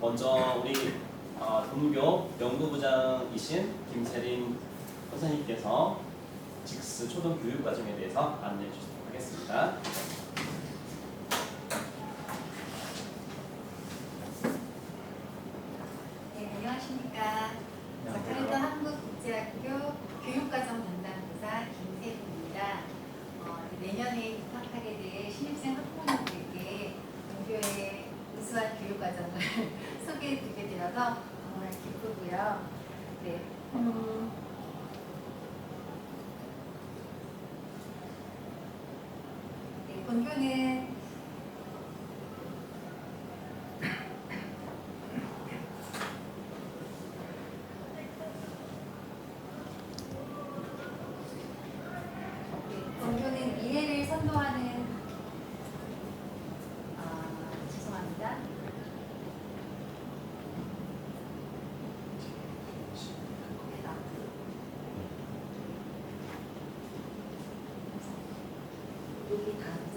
먼저 우리 동교 연구부장이신 김세림 선생님께서 직스 초등교육과정에 대해서 안내해 주시도록 하겠습니다. 네, 안녕하십니까. 저는 한국국제학교 교육과정 담당부사 김세림입니다. 내년에 입학하게 될 신입생 학부모님들께 동교의 우수한 교육과정을 소개해드리게 되어서 정말 기쁘고요. 네. 네, 본교는 미래를 선도하는 죄송합니다. 여기 다음 절.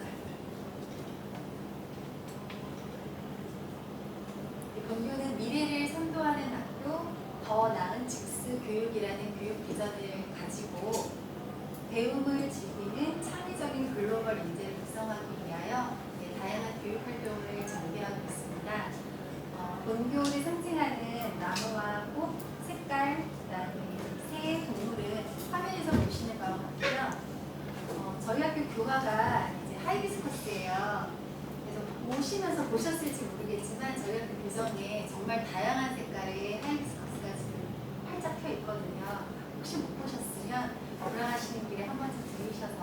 본교는 미래를 선도하는 학교, 더 나은 직스 교육이라는 교육 비전을 가지고 배움을 즐기는 창의적인 글로벌 인재를 구성하기 위하여 다양한 교육 활동을 전개하고 있습니다. 본교를 상징하는 나무와 꽃, 색깔, 그다음에 새, 동물은 화면에서 보시는 바와 같고요. 저희 학교 교과가 이제 하이비스커스예요. 그래서 오시면서 보셨을지 모르겠지만 저희 학교 교정에 정말 다양한 색깔의 하이비스커스가 지금 활짝 펴 있거든요. 혹시 못 보셨으면 돌아가시는 길에 한 번쯤 들으셔서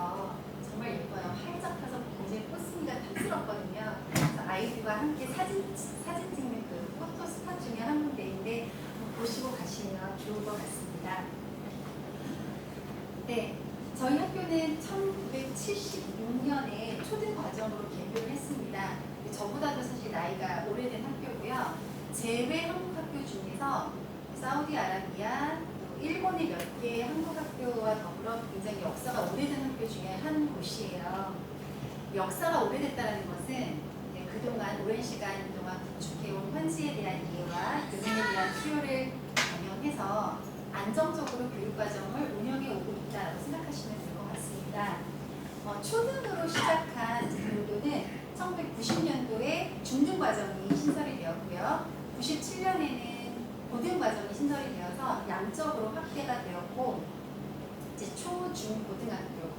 정말 예뻐요. 활짝 펴서 굉장히 꽃순이가 탐스럽거든요. 그래서 아이들과 함께 사진 찍는 그 포토 스팟 중에 한 군데인데 보시고 가시면 좋을 것 같습니다. 네, 저희 학교는 1976년에 초등과정으로 개교를 했습니다. 저보다도 사실 나이가 오래된 학교고요. 제외 한국 학교 중에서 사우디아라비아, 일본의 몇 개의 한국 학교와 더불어 굉장히 역사가 오래된 학교 중에 한 곳이에요. 역사가 오래됐다는 것은 그동안 오랜 시간 동안 구축해온 현지에 대한 이해와 교육에 대한 수요를 반영해서 안정적으로 교육과정을 운영해 오고 있다고 생각하시면 될 것 같습니다. 초등으로 시작한 교육은 1990년도에 중등과정이 신설이 되었고요. 97년에는 고등과정이 신설이 되어서 양적으로 확대가 되었고, 이제 초, 중, 고등학교,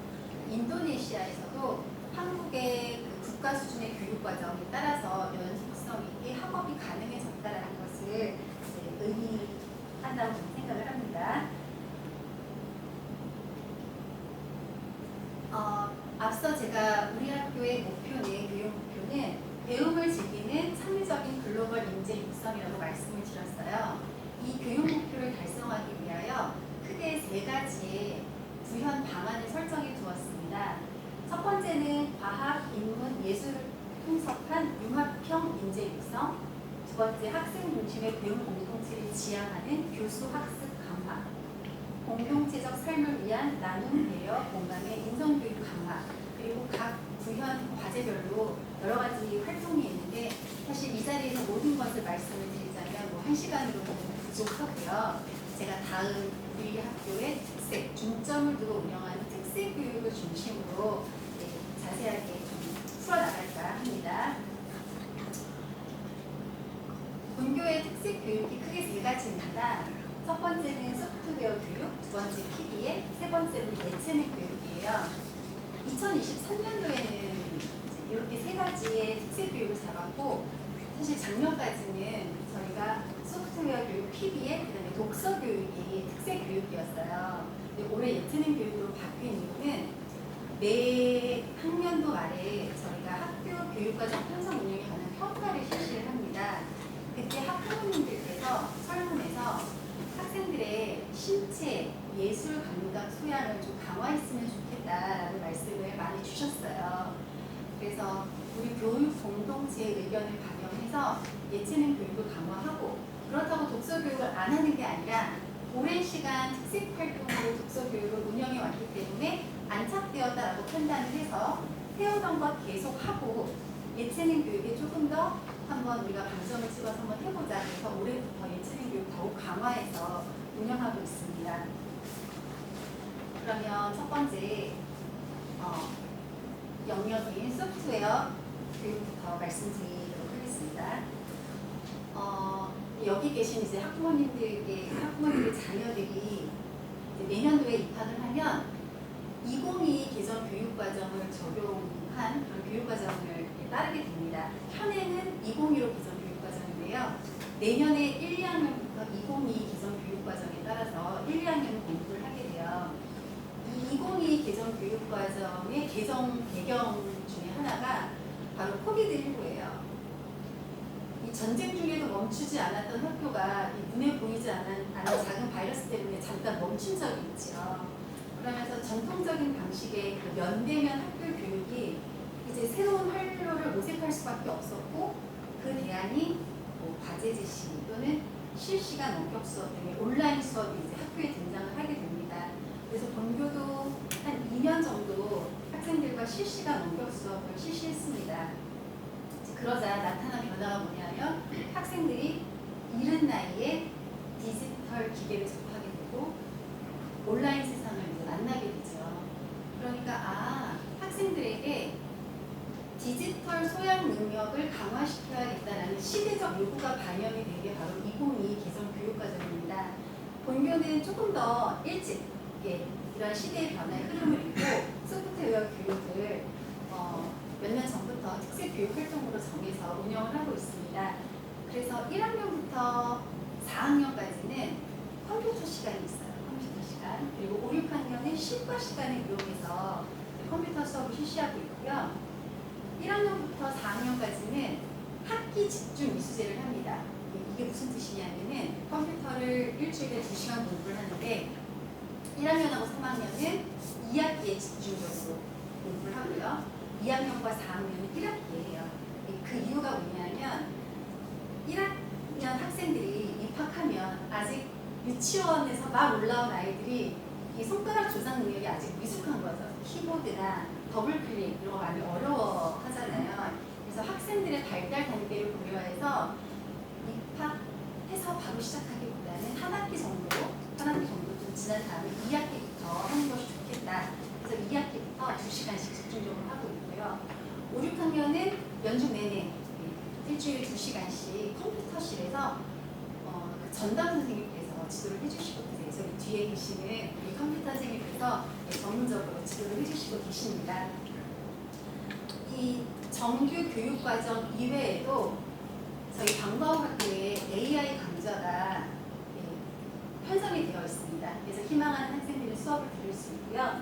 인도네시아에서도 한국의 그 국가 수준의 교육과정에 따라서 연속성 있게 학업이 가능해졌다는 것을 의미한다고 생각을 합니다. 앞서 제가 우리 학교의 목표는, 교육 목표는 배움을 즐기는 창의적인 글로벌 인재 육성이라고 말씀을 드렸어요. 이 교육 목표를 달성하기 위하여 크게 3가지의 구현 방안을 설정해 두었습니다. 첫 번째는 과학, 인문, 예술을 통섭한 융합형 인재 육성. 두 번째, 학생 중심의 배움 공동체를 지향하는 교수 학습 강화. 공동체적 삶을 위한 나눔, 배려, 공감의 인성교육 강화. 그리고 각 구현 과제별로 여러 가지 활동이 있는데, 사실 이 자리에서 모든 것을 말씀을 드리자면 1시간으로는 부족하고요. 제가 다음 우리 학교의 특색, 중점을 두고 운영하는 특색 교육을 중심으로 자세하게 좀 풀어나갈까 합니다. 본교의 특색 교육이 크게 3가지입니다. 첫 번째는 소프트웨어 교육, 두 번째 PBL, 세 번째는 예체능 교육이에요. 2023년도에는 이렇게 3가지의 특색 교육을 잡았고, 사실 작년까지는 저희가 소프트웨어 교육, PBL, 그다음에 독서 교육이 특색 교육이었어요. 근데 올해 예체능 교육으로 바뀐 이유는 매 학년도 말에 저희가 학교 교육과정 편성 운영에 관한 평가를 실시를 합니다. 그때 학부모님들께서 설문에서 학생들의 신체, 예술 감각 소양을 좀 강화했으면 좋겠다라는 말씀을 많이 주셨어요. 그래서 우리 교육 공동체의 의견을 반영해서 예체능 교육을 강화하고, 그렇다고 독서 교육을 안 하는 게 아니라 오랜 시간 특색 활동으로 독서 교육을 운영해 왔기 때문에 안착되었다라고 판단을 해서 해오던 것 계속하고 예체능 교육에 조금 더 한번 우리가 방점을 찍어서 한번 해보자. 그래서 올해부터 예체능 교육 더욱 강화해서 운영하고 있습니다. 그러면 첫 번째 영역인 소프트웨어 교육부터 말씀드리도록 하겠습니다. 여기 계신 이제 학부모님들의 자녀들이 이제 내년도에 입학을 하면 2022 개정 교육과정을 적용한 그런 교육과정을 따르게 됩니다. 현행은 2015 개정 교육과정인데요. 내년에 1, 2학년부터 2022 개정 교육과정에 따라서 1, 2학년 공부를 하게 돼요. 이 2022 개정 교육과정의 개정 배경 중에 하나가 바로 코비드19예요. 이 전쟁 중에도 멈추지 않았던 학교가 이 눈에 보이지 않은 작은 바이러스 때문에 잠깐 멈춘 적이 있죠. 그러면서 전통적인 방식의 그 면대면 학교 교육이 이제 새로운 활로를 모색할 수밖에 없었고 그 대안이 뭐 과제 제시 또는 실시간 원격 수업 등의 온라인 수업이 이제 학교에 등장을 하게 됩니다. 그래서 본교도 한 2년 정도 학생들과 실시간 원격 수업을 실시했습니다. 그러자 나타난 변화가 뭐냐면 학생들이 이른 나이에 디지털 기계를 접하게 되고 온라인 세상을 이제 만나게 되죠. 그러니까 학생들에게 디지털 소양 능력을 강화시켜야겠다는 시대적 요구가 반영이 된 게 바로 2022 개정 교육과정입니다. 본교는 조금 더 일찍 이런 시대의 변화의 흐름을 읽고 소프트웨어 교육을 몇 년 전부터 특색 교육 활동으로 정해서 운영을 하고 있습니다. 그래서 1학년부터 4학년까지는 컴퓨터 시간이 있어요. 컴퓨터 시간. 그리고 5, 6학년은 실과 시간을 이용해서 컴퓨터 수업을 실시하고 있고요. 1학년부터 4학년까지는 학기 집중 이수제를 합니다. 이게 무슨 뜻이냐면은 컴퓨터를 일주일에 2시간 공부를 하는데 1학년하고 3학년은 2학기에 집중적으로 공부를 하고요. 2학년과 4학년은 1학기예요. 그 이유가 뭐냐면 1학년 학생들이 입학하면 아직 유치원에서 막 올라온 아이들이 이 손가락 조작 능력이 아직 미숙한 거죠. 키보드나 더블 클릭 이런 거 많이 어려워하잖아요. 그래서 학생들의 발달 단계를 고려해서 입학해서 바로 시작하기보다는 한 학기 정도 좀 지난 다음에 2학기부터 하는 것이 좋겠다. 그래서 2학기부터 2시간씩 집중적으로 하고 있고요. 5, 6학년은 연중 내내 일주일에 2시간씩 컴퓨터실에서 그 전담 선생님께서 지도를 해주시고 계세요. 저기 뒤에 계시는 우리 컴퓨터 선생님께서 전문적으로 지도를 해주시고 계십니다. 이 정규 교육과정 이외에도 저희 방과후학교에 AI 강좌가 편성이 되어 있습니다. 그래서 희망하는 학생들은 수업을 들을 수 있고요.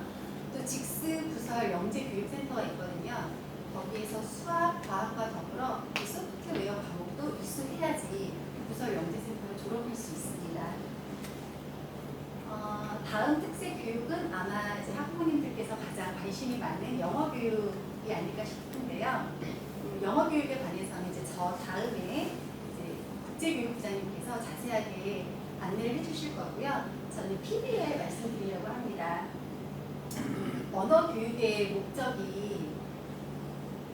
또 직스 부설 영재교육센터가 있거든요. 거기에서 수학, 과학과 더불어 소프트웨어 과목도 이수해야지 부설 영재센터를 졸업할 수 있습니다. 다음 특색 교육은 아마 이제 학부모님들께서 가장 관심이 많은 영어 교육이 아닐까 싶은데요. 영어 교육에 관해서는 이제 저 다음에 이제 국제교육부장님께서 자세하게 안내를 해주실 거고요. 저는 PBL 말씀드리려고 합니다. 언어 교육의 목적이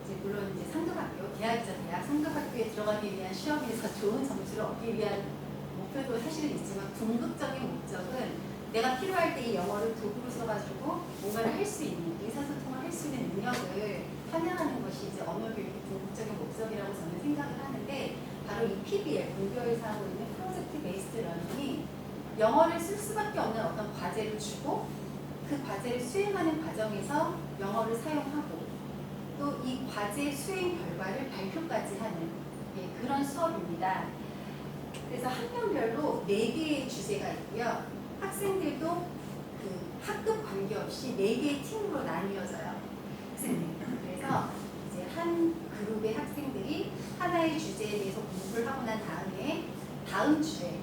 이제 물론 이제 상급학교, 대학이죠. 대학 상급학교에 들어가기 위한 시험에서 좋은 점수를 얻기 위한 목표도 사실은 있지만 궁극적인 목적은 내가 필요할 때 이 영어를 도구로 써가지고 뭔가를 할 수 있는 의사소통을 할 수 있는 능력을 함양하는 것이 이제 언어 교육의 궁극적인 목적이라고 저는 생각을 하는데 바로 이 PBL, 본교에서 하고 있는 프로젝트 베이스드 러닝이 영어를 쓸 수밖에 없는 어떤 과제를 주고 그 과제를 수행하는 과정에서 영어를 사용하고 또 이 과제 수행 결과를 발표까지 하는 그런 수업입니다. 그래서 학년별로 4개의 주제가 있고요. 학생들도 그 학급 관계없이 4개의 팀으로 나뉘어져요. 그래서 이제 한 그룹의 학생들이 하나의 주제에 대해서 공부를 하고 난 다음에 다음 주에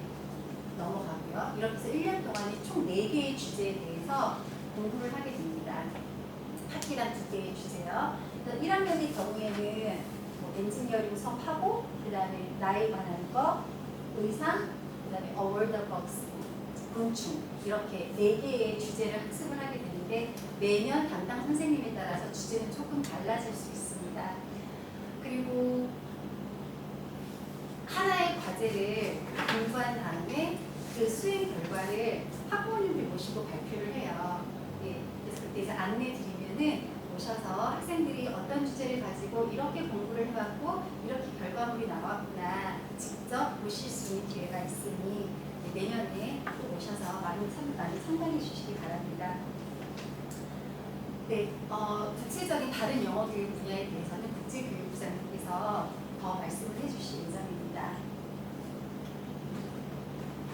넘어가고요. 이렇게 해서 1년 동안에 총 4개의 주제에 대해서 공부를 하게 됩니다. 학기당 2개의 주제요. 1학년의 경우에는 뭐 엔지니어링 수업하고 그 다음에 나에 관한 거, 의상, 그 다음에 A World of Bugs, 곤충 이렇게 4개의 주제를 학습을 하게 되는데 매년 담당 선생님에 따라서 주제는 조금 달라질 수 있습니다. 그리고 하나의 과제를 공부한 다음에 그 수행 결과를 학부모님들 모시고 발표를 해요. 예, 그래서 그때 이제 안내 드리면은 오셔서 학생들이 어떤 주제를 가지고 이렇게 공부를 해왔고 이렇게 결과물이 나왔구나 직접 보실 수 있는 기회가 있으니 내년에 또 오셔서 많이 참관해 주시기 바랍니다. 네, 구체적인 다른 영어 교육 분야에 대해서는 국제교육부장님께서 더 말씀을 해주실 예정입니다.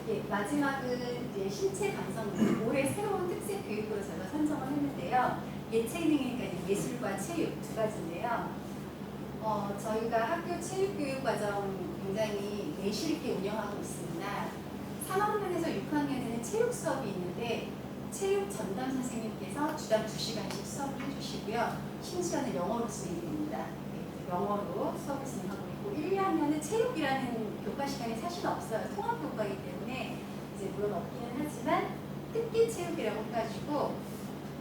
네, 마지막은 이제 신체 감성 올해 새로운 특색 교육으로 저희가 선정을 했는데요. 예체능이니까 이제 예술과 체육 두 가지인데요. 저희가 학교 체육교육 과정 굉장히 내실 있게 운영하고 있습니다. 3학년에서 6학년에는 체육 수업이 있는데 체육 전담 선생님께서 주당 2시간씩 수업을 해주시고요. 심지어는 영어로 진행이 됩니다. 네, 영어로 수업을 진행하고 있고 1, 2학년은 체육이라는 교과 시간이 사실 없어요. 통합교과이기 때문에 이제 물론 없기는 하지만 특기 체육이라고 해가지고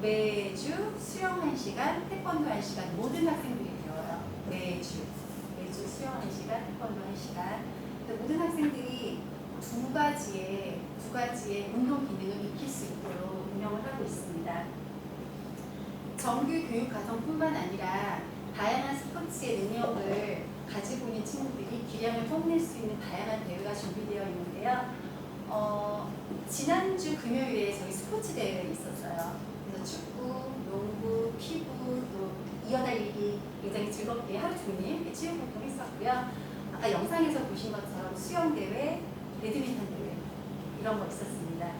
매주 수영 1시간, 태권도 1시간 모든 학생들이 배워요. 매주 수영 1시간, 태권도 1시간. 모든 학생들이 두 가지의 운동 기능을 익힐 수 있도록 운영을 하고 있습니다. 정규 교육 과정뿐만 아니라 다양한 스포츠의 능력을 가지고 있는 친구들이 기량을 뽐낼 수 있는 다양한 대회가 준비되어 있는데요. 지난주 금요일에 저희 스포츠 대회가 있었어요. 그래서 축구, 농구, 피구, 또 이어달리기 굉장히 즐겁게 하루 종일 체육 활동을 했었고요. 아까 영상에서 보신 것처럼 수영 대회, 배드민턴 대회 이런 거 있었습니다.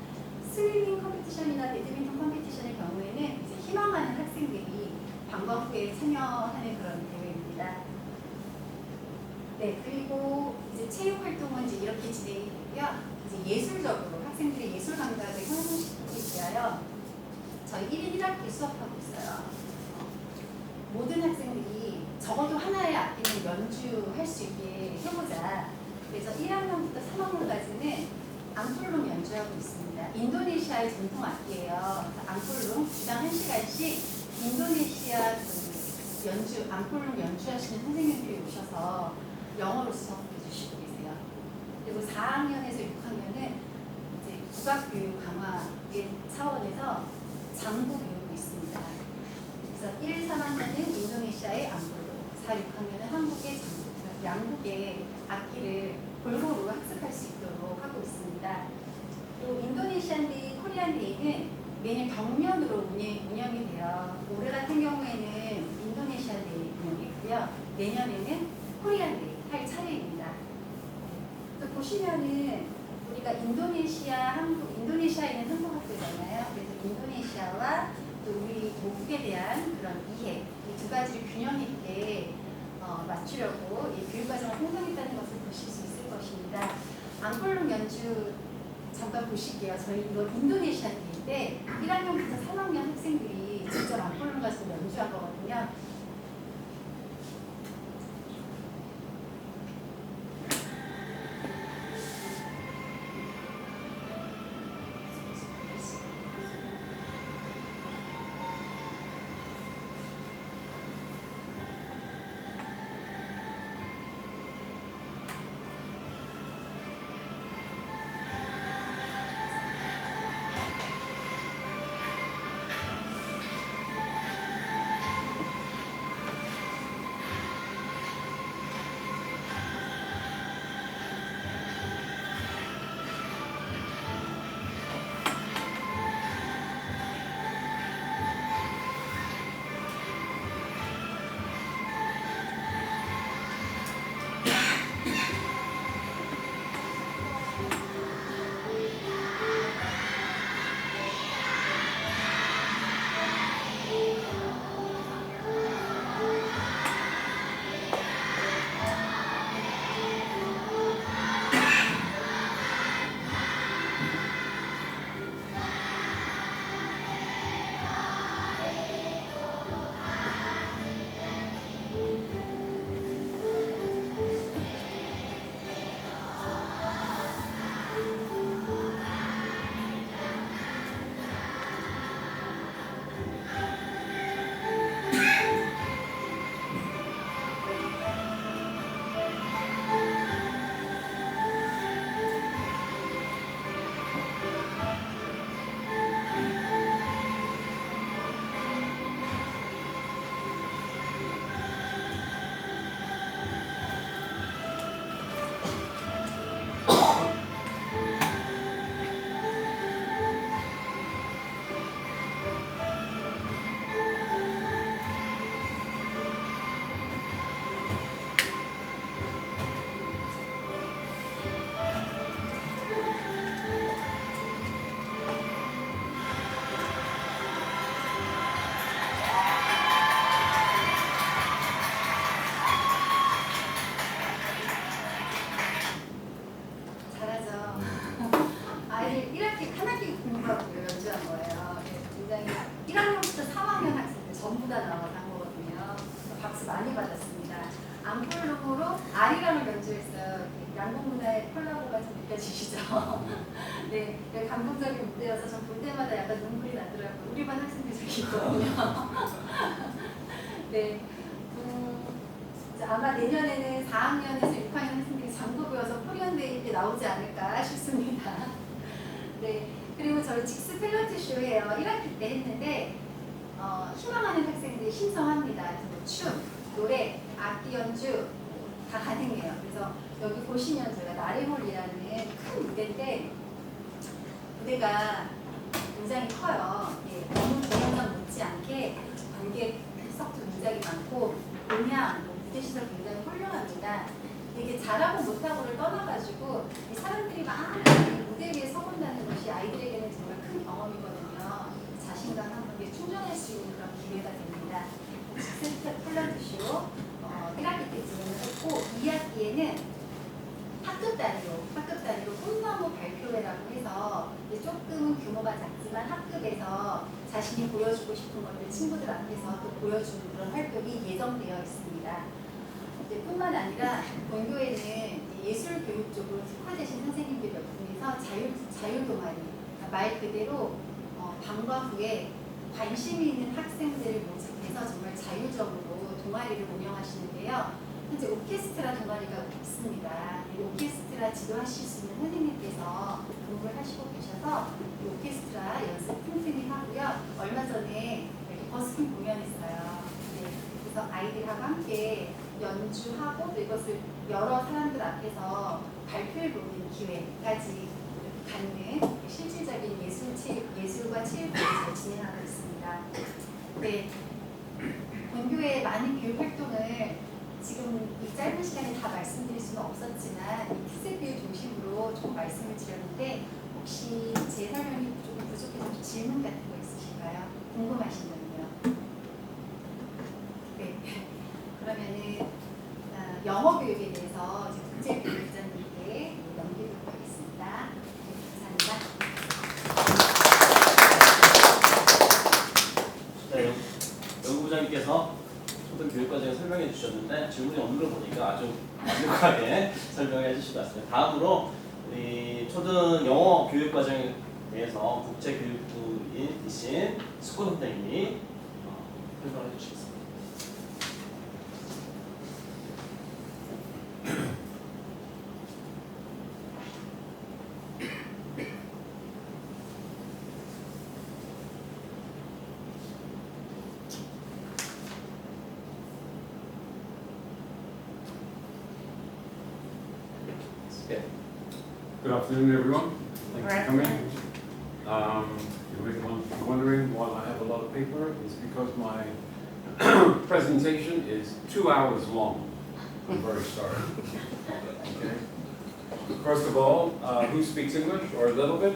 스위밍 컴피티션이나 배드민턴 컴피티션의 경우에는 이제 희망하는 학생들이 방과 후에 참여하는 그런 대회입니다. 네, 그리고 이제 체육 활동은 이제 이렇게 진행이 되고요. 이제 예술적으로 학생들의 예술 감각을 향상시키기 위하여 저희 1인 1학기 수업하고 있어요. 모든 학생들이 적어도 하나의 악기는 연주할 수 있게 해보자. 그래서 1학년부터 3학년까지는 앙콜롱 연주하고 있습니다. 인도네시아의 전통 악기예요. 앙콜롱 주당 1시간씩 인도네시아 앙콜롱 연주하시는 선생님들이 오셔서 영어로 수업해 주시고 계세요. 그리고 4학년에서 6학년은 이제 국악교육 강화의 차원에서 장구 교육이 있습니다. 그래서 1, 3학년은 인도네시아의 앙콜롱, 4, 6학년은 한국의 장구, 양국의 악기를 골고루 학습할 수 있도록 하고 있습니다. 또 인도네시안 데이, 코리안 데이는 매년 경면으로 운영이 돼요. 올해 같은 경우에는 인도네시안 데이 운영이고요. 내년에는 코리안 데이 할 차례입니다. 또 보시면은 우리가 인도네시아에 있는 한국 학교잖아요. 그래서 인도네시아와 또 우리 모국에 대한 그런 이해, 이 두 가지를 균형 있게 맞추려고 이 교육과정을 형성했다는 것을 보실 수 있을 것입니다. 앙콜롱 연주 잠깐 보실게요. 저희 이거 인도네시아인데 1학년부터 3학년 학생들이 직접 앙콜롱 가서 연주한 거거든요. 한국 문화의 콜라보가 좀 느껴지시죠? 네, 네, 감동적인 무대여서 전 볼 때마다 약간 눈물이 나더라고요. 우리 반 학생들 저기 있거든요. 네, 이제 아마 내년에는 4학년에서 6학년 학생들이 장구 배워서 코리안데이에 나오지 않을까 싶습니다. 네, 그리고 저희 직스 탤런트 쇼예요. 1학기 때 했는데 희망하는 학생들이 신청합니다. 그래서 뭐 춤, 노래, 악기 연주 다 가능해요. 그래서 여기 보시면 저희가 나래홀이라는 큰 무대인데 무대가 굉장히 커요. 예, 너무 공연장 못지않게 관객석도 굉장히 많고 음향, 무대 시설 굉장히 훌륭합니다. 이게 잘하고 못하고를 떠나가지고 이 사람들이 막 무대 위에 서본다는 것이 아이들에게는 정말 큰 경험이거든요. 자신감 한번 충전할 수 있는 그런 기회가 됩니다. 직스텝 탤런트쇼 1학기 때 진행을 했고 2학기에는 학급 단위로 꿈나무 발표회라고 해서 조금은 규모가 작지만 학급에서 자신이 보여주고 싶은 것들 친구들 앞에서 또 보여주는 그런 활동이 예정되어 있습니다. 뿐만 아니라 본교에는 예술 교육 쪽으로 특화되신 선생님들 몇 분이서 자율 동아리, 말 그대로 방과 후에 관심이 있는 학생들을 모집해서 정말 자율적으로 동아리를 운영하시는데요. 현재 오케스트라 동아리가 있습니다. 오케스트라 지도하실 수 있는 선생님께서 공부를 하시고 계셔서 오케스트라 연습 틈틈이 하고요. 얼마 전에 이렇게 버스킹 공연했어요. 네, 그래서 아이들하고 함께 연주하고 또 이것을 여러 사람들 앞에서 발표해보는 기회까지 갖는 실질적인 예술과 체육 교육을 진행하고 있습니다. 네, 본교의 많은 교육 활동을 지금 이 짧은 시간에 다 말씀드릴 수는 없었지만 이 특색교육 중심으로 좀 말씀을 드렸는데 혹시 제 설명이 조금 부족해서 질문 같은 거 있으실까요? 궁금하신 거는요? 네, 그러면은 영어 교육에 대해서 이제 국제교육부장님께 넘기도록 하겠습니다. 네, 감사합니다. 네, 연구부장님께서 초등 교육과정을 설명해 주셨는데 질문이 없는 걸 보니까 아주 완벽하게 설명해 주신 것 같습니다. 다음으로 우리 초등 영어 교육과정에 대해서 국제교육부이신 수고 선생님이 설명해 주시겠습니다. Good afternoon, everyone. Thanks for coming. You may be wondering why I have a lot of paper. It's because my presentation is 2 hours long. I'm very sorry. Okay. First of all, who speaks English or a little bit?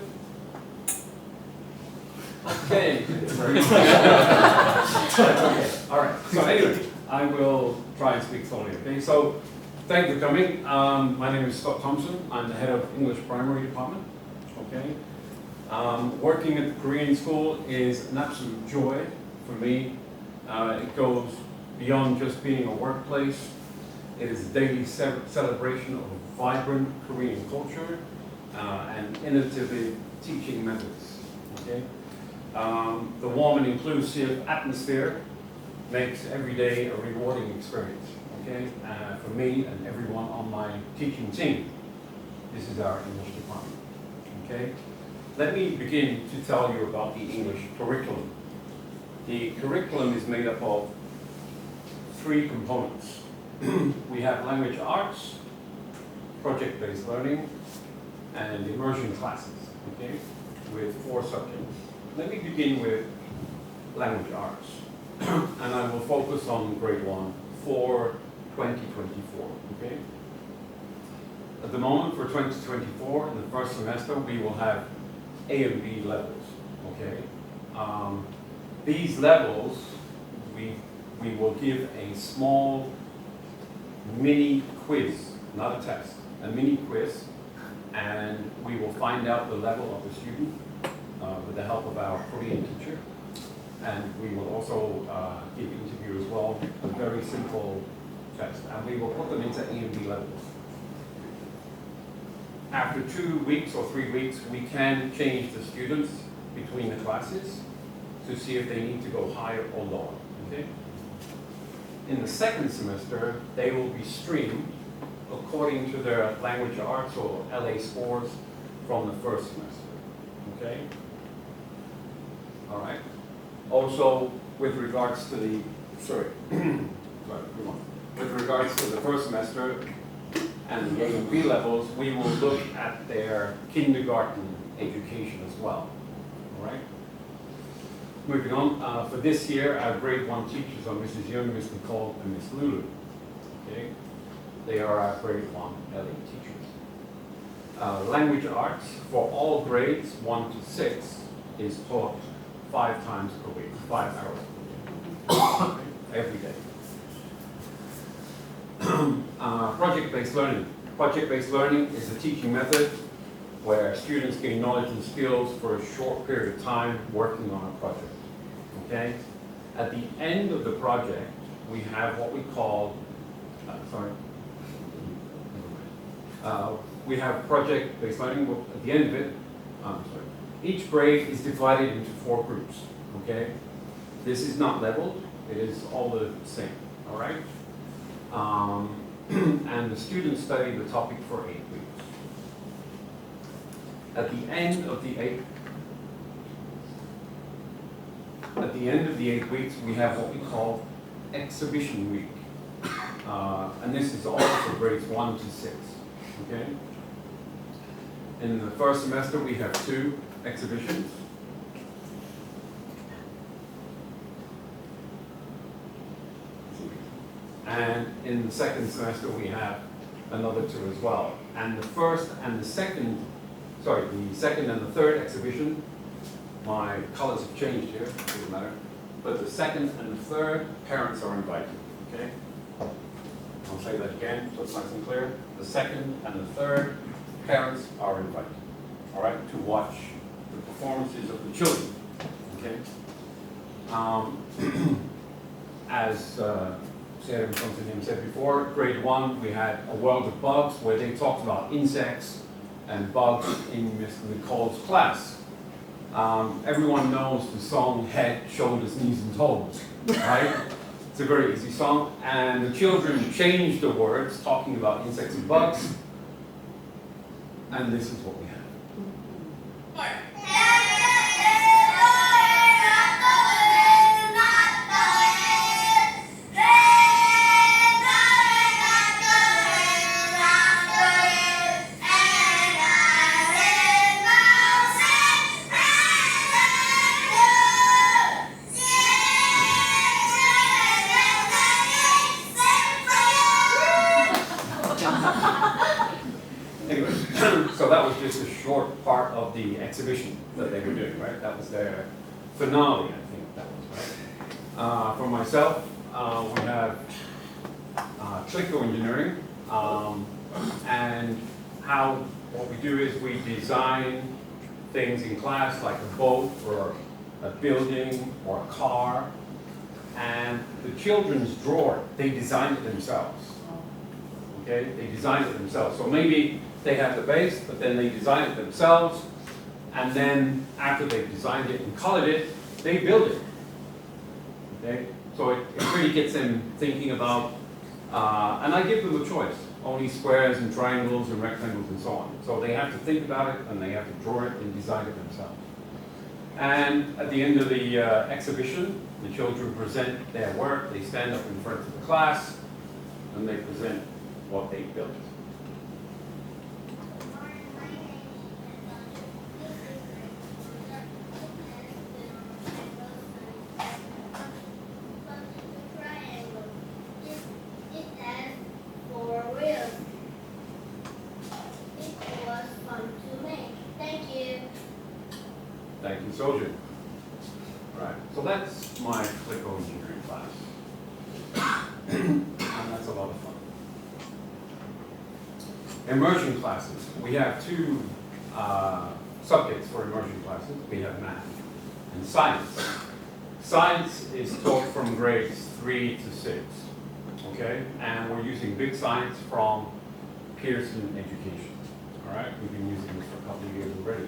Okay. Very good. Okay. All right. So anyway, I will try and speak slowly. Okay. So. Thank you for coming. My name is Scott Thompson. I'm the head of English Primary Department. Okay. Working at the Korean school is an absolute joy for me. It goes beyond just being a workplace. It is a daily celebration of vibrant Korean culture and innovative teaching methods. Okay. The warm and inclusive atmosphere makes every day a rewarding experience. Okay, for me and everyone on my teaching team. This is our English department. Okay, let me begin to tell you about the English curriculum. The curriculum is made up of 3 components. We have language arts, project-based learning, and immersion classes. Okay, with 4 subjects. Let me begin with language arts, and I will focus on grade 1 for 2024, okay? At the moment for 2024, in the first semester, we will have A and B levels, okay? These levels, we will give a small mini quiz, not a test, a mini quiz, and we will find out the level of the student with the help of our Korean teacher. And we will also give interview as well, a very simple test, and we will put them into A and B levels. after 2 weeks or 3 weeks, we can change the students between the classes to see if they need to go higher or lower, okay? In the second semester, they will be streamed according to their language arts or LA scores from the first semester, okay? All right. Also, with regards to the, sorry, move on. With regards to the first semester and the A and B levels, we will look at their kindergarten education as well, all right? Moving on, for this year, our grade 1 teachers are Mrs. Young, Ms. Nicole, and Ms. Lulu, okay? They are our grade 1 LA teachers. Language arts for all grades 1 to 6 is taught 5 times per week, 5 hours per week, every day. Project-based learning. Project-based learning is a teaching method where students gain knowledge and skills for a short period of time working on a project, okay? At the end of the project, we have what we call, we have project-based learning. At the end of it, each grade is divided into 4 groups, okay? This is not leveled, it is all the same, all right? And the students study the topic for 8 weeks. At the end of the 8 weeks, we have what we call exhibition week. And this is all for grades 1 to 6, okay? In the first semester, we have 2 exhibitions. And in the second semester, we have another 2 as well. And the first and the second, the second and the third exhibition, my colors have changed here, doesn't matter. But the second and the third, parents are invited, okay? I'll say that again, so it's nice and clear. The second and the third, parents are invited, all right, to watch the performances of the children, okay? As something said before, grade 1, we had A World of Bugs, where they talked about insects and bugs in Miss Nicole's class. Everyone knows the song Head, Shoulders, Knees and Toes, right? It's a very easy song, and the children changed the words, talking about insects and bugs, and this is what we have. Anyway, so that was just a short part of the exhibition that they were doing, right? That was their finale, I think that was, right? For myself, we have Clico Engineering, and what we do is we design things in class like a boat or a building or a car, and the children's drawer, they designed it themselves. Okay, they designed it themselves. So maybe they have the base, but then they design it themselves, and then after they've designed it and colored it, they build it. Okay, so it really gets them thinking about, and I give them a choice, only squares and triangles and rectangles and so on. So they have to think about it, and they have to draw it and design it themselves. And at the end of the exhibition, the children present their work. They stand up in front of the class, and they present what they built. Thank you, Soldier. Right, so that's my Clico Engineering class. And that's a lot of fun. Immersion classes. We have 2 subjects for immersion classes. We have math and science. Science is taught from grades 3 to 6, okay? And we're using big science from Pearson Education, all right? we've been using this for a couple of years already.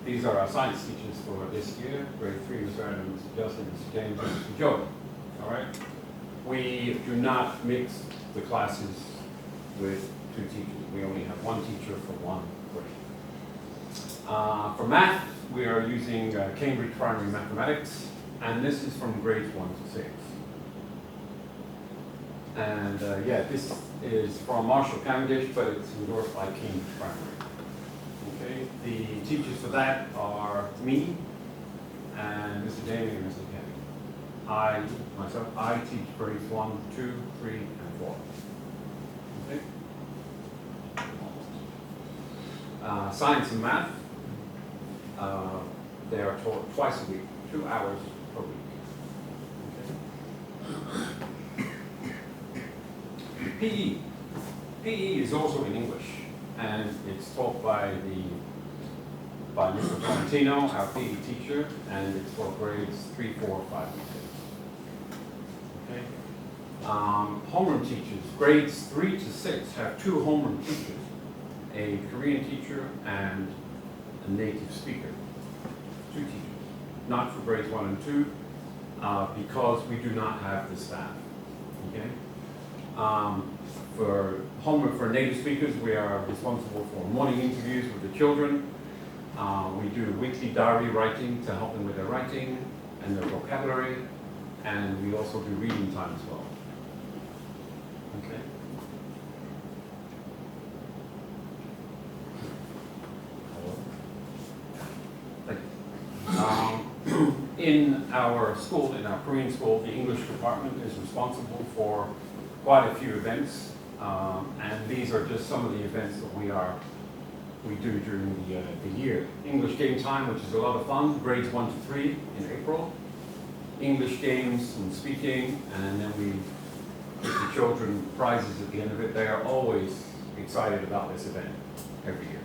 These are our science teachers for this year, grade 3, Mr. Adams, Mr. Justin, Mr. James, and Mr. Joe. All right? We do not mix the classes with 2 teachers. We only have 1 teacher for 1 grade. For math, we are using Cambridge Primary Mathematics, and this is from grades 1 to 6. And yeah, this is from Marshall Cavendish, but it's endorsed by Cambridge Primary. Okay, the teachers for that are me and Mr. Jamie and Mr. Kenny. I teach grades 1, 2, 3, and 4. Okay. Science and math, they are taught twice a week, 2 hours per week. Okay. PE. PE is also in English, and it's taught by Mr. Valentino, our PE teacher, and it's for grades 3, 4, 5, and 6. Okay. Homeroom teachers, grades 3 to 6 have 2 homeroom teachers, a Korean teacher and a native speaker. 2 teachers, not for grades 1 and 2, because we do not have the staff. Okay. For homework for native speakers, we are responsible for morning interviews with the children. We do weekly diary writing to help them with their writing and their vocabulary, and we also do reading time as well. Okay. In our school, in our Korean school, the English department is responsible for quite a few events, and these are just some of the events that we do during the year. English game time, which is a lot of fun, grades 1 to 3 in April. English games and speaking, and then we give the children prizes at the end of it. They are always excited about this event every year.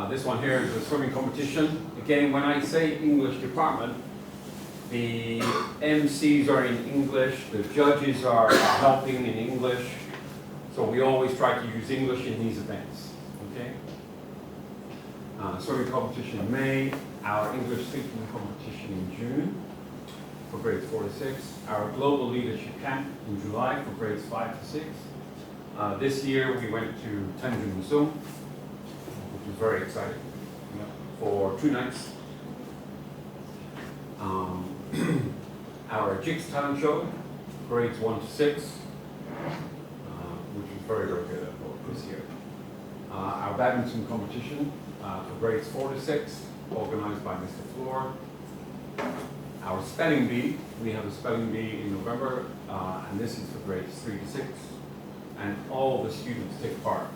This one here is a swimming competition. Again, when I say English department, the MCs are in English, the judges are helping in English, so we always try to use English in these events. Okay? Swimming competition in May, our English speaking competition in June for grades 4 to 6, our global leadership camp in July for grades 5 to 6. This year we went to Tanjung Museum, which was very exciting, for 2 nights. Our Jigs talent show, grades 1 to 6, which was very, very good this year. Our badminton competition for grades 4 to 6, organized by Mr. Floor. Our spelling bee, we have a spelling bee in November, and this is for grades 3 to 6. And all the students take part,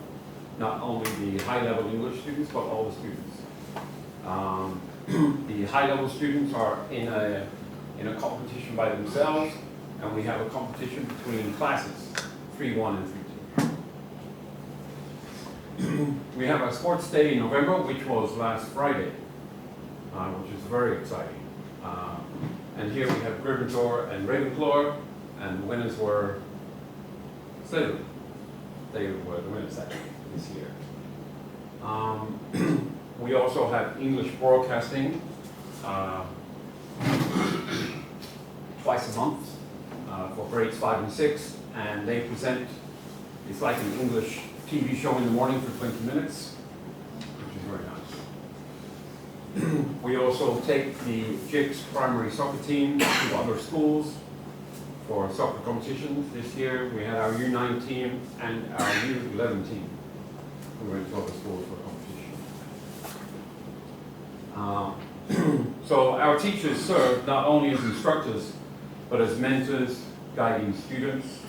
not only the high-level English students, but all the students. The high-level students are in a competition by themselves, and we have a competition between classes, 3-1 and 3-2. We have a sports day in November, which was last Friday, which is very exciting. And here we have Gryffindor and Ravenclaw, and the winners were Slytherin. They were the winners this year. We also have English broadcasting twice a month for grades 5 and 6, and they present, it's like an English TV show in the morning for 20 minutes, which is very nice. We also take the Jigs primary soccer team to other schools for soccer competitions. This year we had our U9 team and our U11 team who went to other schools for competition. So our teachers serve not only as instructors, but as mentors, guiding students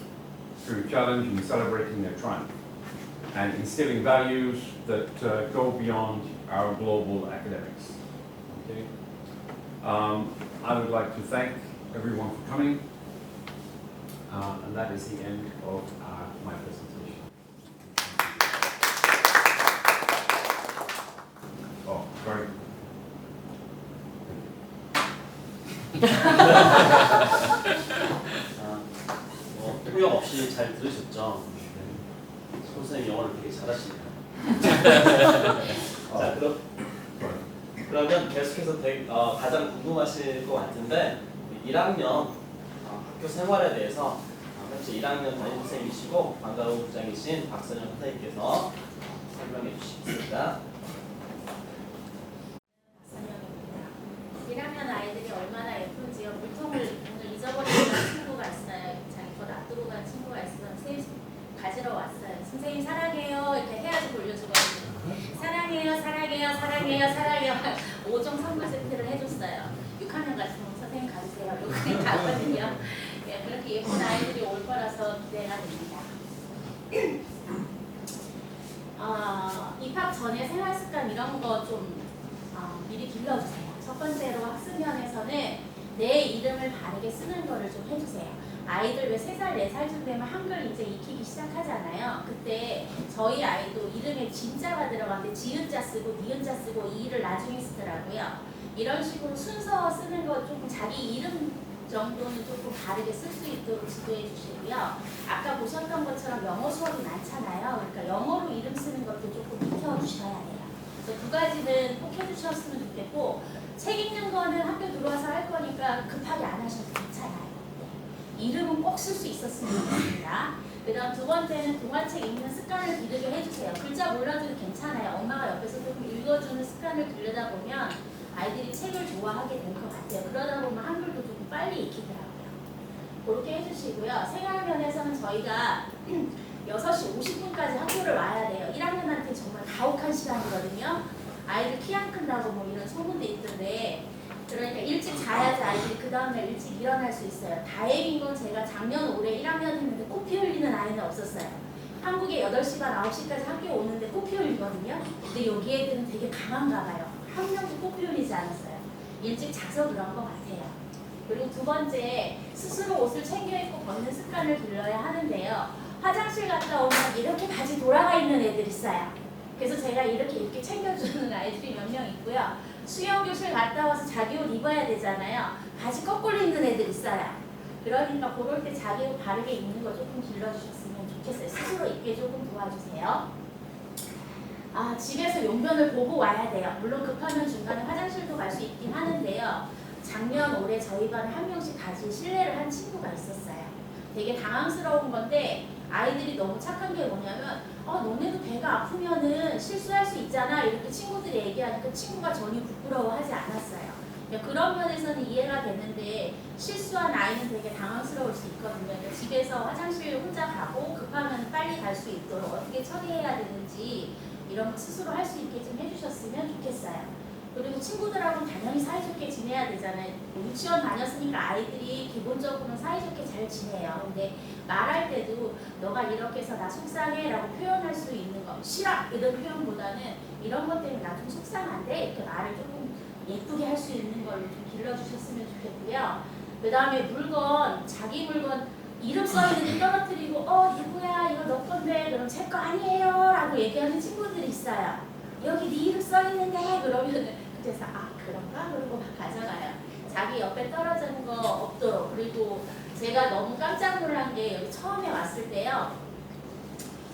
through challenge and celebrating their triumph, and instilling values that go beyond our global academics. Okay? I would like to thank everyone for coming, and that is the end of my presentation. Oh, sorry. 후회 없이 잘 들으셨죠? 선생님 영어를 되게 잘하시네요. 자, 그러면 계속해서 가장 궁금하실 것 같은데 1학년 학교 생활에 대해서 현재 1학년 담임 선생님이시고 방과후 부장이신 박선영 선생님께서 설명해 주시겠습니다. 1학년 아이들이 얼마나 예쁜지요. 물통을 오늘 잊어버리는 친구가 있어요. 자기 거 놔두고 간 친구가 있어요. 선생님 가지러 왔어요. 선생님 사랑해요. 이렇게 해야지 돌려주거든요. 사랑해요, 사랑해요, 사랑해요, 사랑해요. 5종 선물 세트를 해줬어요. 6학년 같으면 선생님 가주세요. 6학년 가거든요. 예, 그렇게 예쁜 아이들이 올 거라서 기대가 됩니다. 입학 전에 생활 습관 이런 거 좀 미리 길러주세요. 첫 번째로 학습면에서는 내 이름을 바르게 쓰는 거를 좀 해주세요. 아이들 왜 3살, 4살쯤 되면 한글 이제 익히기 시작하잖아요. 그때 저희 아이도 이름에 진자가 들어가는데 지은자 쓰고 니은자 쓰고 이를 나중에 쓰더라고요. 이런 식으로 순서 쓰는 거 조금 자기 이름 정도는 조금 바르게 쓸 수 있도록 지도해 주시고요. 아까 보셨던 것처럼 영어 수업이 많잖아요. 그러니까 영어로 이름 쓰는 것도 조금 익혀 주셔야 돼요. 그래서 2가지는 꼭 해주셨으면 좋겠고, 책 읽는 거는 학교 들어와서 할 거니까 급하게 안 하셔도 괜찮아요. 이름은 꼭 쓸 수 있었으면 좋겠습니다. 그 다음 2번째는 동화책 읽는 습관을 기르게 해주세요. 글자 몰라도 괜찮아요. 엄마가 옆에서 조금 읽어주는 습관을 기르다 보면 아이들이 책을 좋아하게 될 것 같아요. 그러다 보면 한글도 조금 빨리 익히더라고요. 그렇게 해주시고요. 생활면에서는 저희가 6시 50분까지 학교를 와야 돼요. 1학년한테 정말 가혹한 시간이거든요. 아이들 키 안 큰다고 뭐 이런 소문도 있던데, 그러니까 일찍 자야지 아이들이 그 다음날 일찍 일어날 수 있어요. 다행인 건 제가 작년 올해 1학년 했는데 코피 흘리는 아이는 없었어요. 한국에 8시 반, 9시까지 학교 오는데 코피 흘리거든요. 근데 여기 애들은 되게 강한가 봐요. 한 명도 코피 흘리지 않았어요. 일찍 자서 그런 것 같아요. 그리고 2번째, 스스로 옷을 챙겨 입고 벗는 습관을 길러야 하는데요. 화장실 갔다 오면 이렇게 바지 돌아가 있는 애들 있어요. 그래서 제가 이렇게 챙겨주는 아이들이 몇 명 있고요. 수영교실 갔다 와서 자기 옷 입어야 되잖아요. 바지 거꾸로 입는 애들 있어요. 그러니까 그럴 때 자기 옷 바르게 입는 거 조금 길러주셨으면 좋겠어요. 스스로 입게 조금 도와주세요. 집에서 용변을 보고 와야 돼요. 물론 급하면 중간에 화장실도 갈 수 있긴 하는데요. 작년 올해 저희 반에 한 명씩 바지에 실례를 한 친구가 있었어요. 되게 당황스러운 건데 아이들이 너무 착한 게 뭐냐면 너네도 배가 아프면은 실수할 수 있잖아 이렇게 친구들이 얘기하니까 친구가 전혀 부끄러워하지 않았어요. 그런 면에서는 이해가 되는데 실수한 아이는 되게 당황스러울 수 있거든요. 그러니까 집에서 화장실 혼자 가고 급하면 빨리 갈 수 있도록 어떻게 처리해야 되는지 이런 거 스스로 할 수 있게 좀 해주셨으면 좋겠어요. 그리고 친구들하고는 당연히 사이좋게 지내야 되잖아요. 유치원 다녔으니까 아이들이 기본적으로는 사이좋게 잘 지내요. 근데 말할 때도 너가 이렇게 해서 나 속상해 라고 표현할 수 있는 거, 싫어 이런 표현보다는 이런 것 때문에 나 좀 속상한데 이렇게 말을 조금 예쁘게 할 수 있는 걸로 좀 길러주셨으면 좋겠고요. 그 다음에 물건, 자기 물건 이름 써있는 데 떨어뜨리고 누구야 이거 너 건데 그럼 제 거 아니에요 라고 얘기하는 친구들이 있어요. 여기 네 이름 써있는데 그러면 그래서 그런가? 그러고 막 가져가요. 자기 옆에 떨어지는 거 없도록. 그리고 제가 너무 깜짝 놀란 게 여기 처음에 왔을 때요.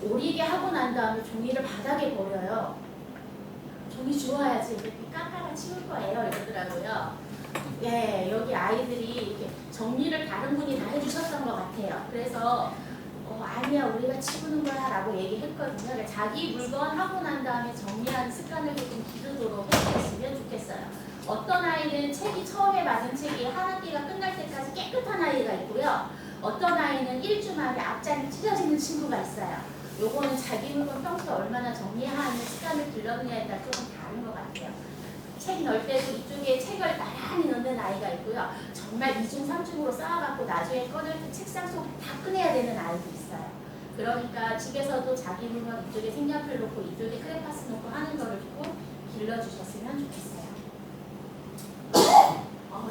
오리게 하고 난 다음에 종이를 바닥에 버려요. 종이 주워야지 이렇게 깎아가 치울 거예요 이러더라고요. 예, 여기 아이들이 이렇게 정리를 다른 분이 다 해주셨던 것 같아요. 그래서 아니야 우리가 치우는 거야 라고 얘기했거든요. 그러니까 자기 물건 하고 난 다음에 정리하는 습관을 좀 기르도록 해주셨으면 좋겠어요. 어떤 아이는 책이 처음에 받은 책이 한 학기가 끝날 때까지 깨끗한 아이가 있고요. 어떤 아이는 1주 만에 앞장이 찢어지는 친구가 있어요. 요거는 자기 물건 평소에 얼마나 정리하는 습관을 길러느냐에 따라 조금 다른 것 같아요. 책 넣을 때도 이쪽에 책을 나란히 넣는 아이가 있고요. 정말 2중, 3중으로 쌓아갖고 나중에 꺼낼 때 책상 속에 다 꺼내야 되는 아이도 있어요. 그러니까 집에서도 자기 물건 이쪽에 색연필 놓고 이쪽에 크레파스 놓고 하는 거를 조금 길러주셨으면 좋겠어요.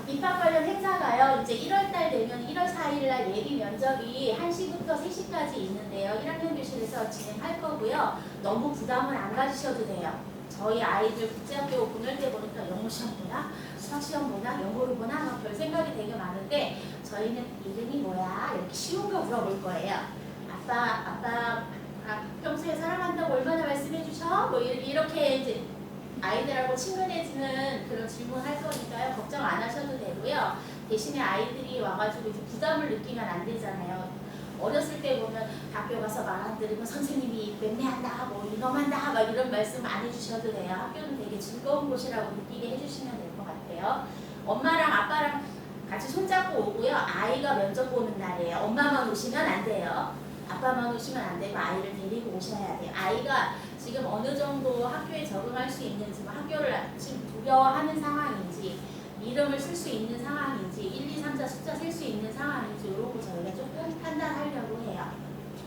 입학 관련 행사가요. 이제 1월달 되면 1월 4일날 예비 면접이 1시부터 3시까지 있는데요. 1학년 교실에서 진행할 거고요. 너무 부담을 안 가지셔도 돼요. 저희 아이들 국제학교 보낼 때 보니까 영어 시험 보나? 수학 시험 보나? 영어를 보나? 막 별 생각이 되게 많은데 저희는 이름이 뭐야? 이렇게 쉬운 거 물어볼 거예요. 아빠 평소에 거예요? 뭐 이렇게 이제 아이들하고 친근해지는 그런 질문 할 거니까요. 걱정 안 하셔도 되고요. 대신에 아이들이 와가지고 이제 부담을 느끼면 안 되잖아요. 어렸을 때 보면 학교 가서 말 안 들으면 선생님이 맹내한다, 뭐 이놈한다, 막 이런 말씀 안 해주셔도 돼요. 학교는 되게 즐거운 곳이라고 느끼게 해주시면 될 것 같아요. 엄마랑 아빠랑 같이 손잡고 오고요. 아이가 면접 보는 날이에요. 엄마만 오시면 안 돼요. 아빠만 오시면 안 되고 아이를 데리고 오셔야 돼요. 아이가 지금 어느 정도 학교에 적응할 수 있는지, 뭐 학교를 지금 두려워하는 상황인지, 이름을 쓸 수 있는 상황인지, 1, 2, 3, 4 숫자 셀 수 있는 상황인지 이런 거 저희가 조금 판단하려고 해요.